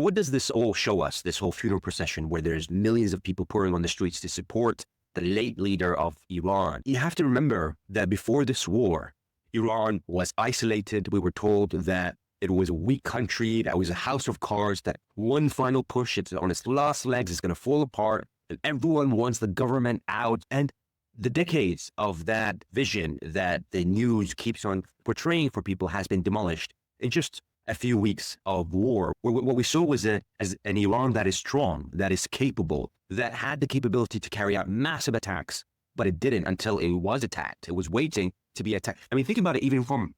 What does this all show us, this whole funeral procession where there's millions of people pouring on the streets to support the late leader of Iran? You have to remember that before this war, Iran was isolated. We were told that it was a weak country, that was a house of cards, that one final push, it's on its last legs, it's going to fall apart, and everyone wants the government out. And the decades of that vision that the news keeps on portraying for people has been demolished in just a few weeks of war. What we saw was an Iran that is strong, that is capable, that had the capability to carry out massive attacks, but it didn't until it was attacked. It was waiting to be attacked. I mean, think about it even from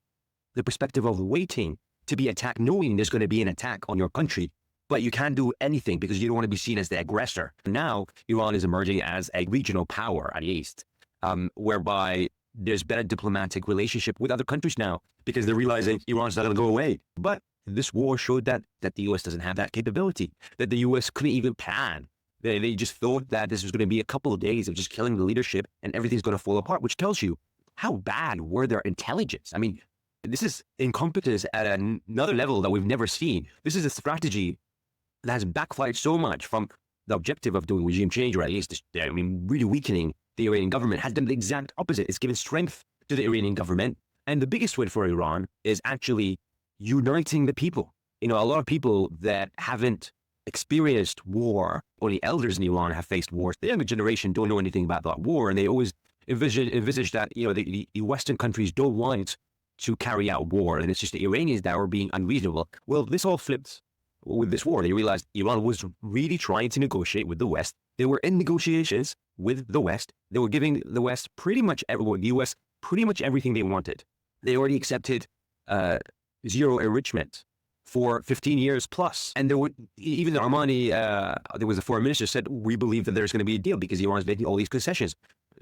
the perspective of waiting to be attacked, knowing there's going to be an attack on your country, but you can't do anything because you don't want to be seen as the aggressor. Now, Iran is emerging as a regional power, at least, whereby there's been a diplomatic relationship with other countries now because they're realizing Iran's not going to go away. But this war showed that the U.S. doesn't have that capability, that the U.S. couldn't even plan. They just thought that this was going to be a couple of days of just killing the leadership and everything's going to fall apart, which tells you how bad were their intelligence. I mean, this is incompetence at another level that we've never seen. This is a strategy that has backfired so much from the objective of doing regime change, or at least, really weakening the Iranian government, has done the exact opposite. It's given strength to the Iranian government. And the biggest win for Iran is actually uniting the people. A lot of people that haven't experienced war, only elders in Iran have faced wars. The younger generation don't know anything about that war, and they always envisage that, the Western countries don't want to carry out war, and it's just the Iranians that are being unreasonable. Well, this all flipped with this war. They realized Iran was really trying to negotiate with the West. They were in negotiations with the West. They were giving the West the U.S. pretty much everything they wanted. They already accepted zero enrichment for 15 years plus. And even the Armani, there was a foreign minister said, we believe that there's going to be a deal because Iran is making all these concessions.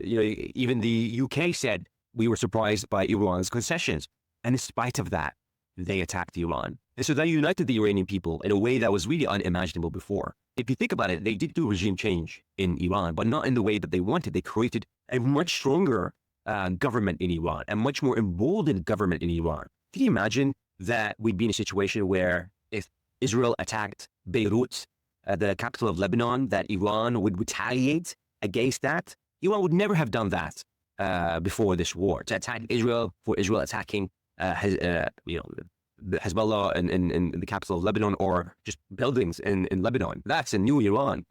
Even the UK said, we were surprised by Iran's concessions. And in spite of that, they attacked Iran. And so that united the Iranian people in a way that was really unimaginable before. If you think about it, they did do regime change in Iran, but not in the way that they wanted. They created a much stronger government in Iran, a much more emboldened government in Iran. Can you imagine that we'd be in a situation where if Israel attacked Beirut, the capital of Lebanon, that Iran would retaliate against that? Iran would never have done that before this war. To attack Israel, for Israel attacking Hezbollah in the capital of Lebanon, or just buildings in Lebanon. That's a new Iran.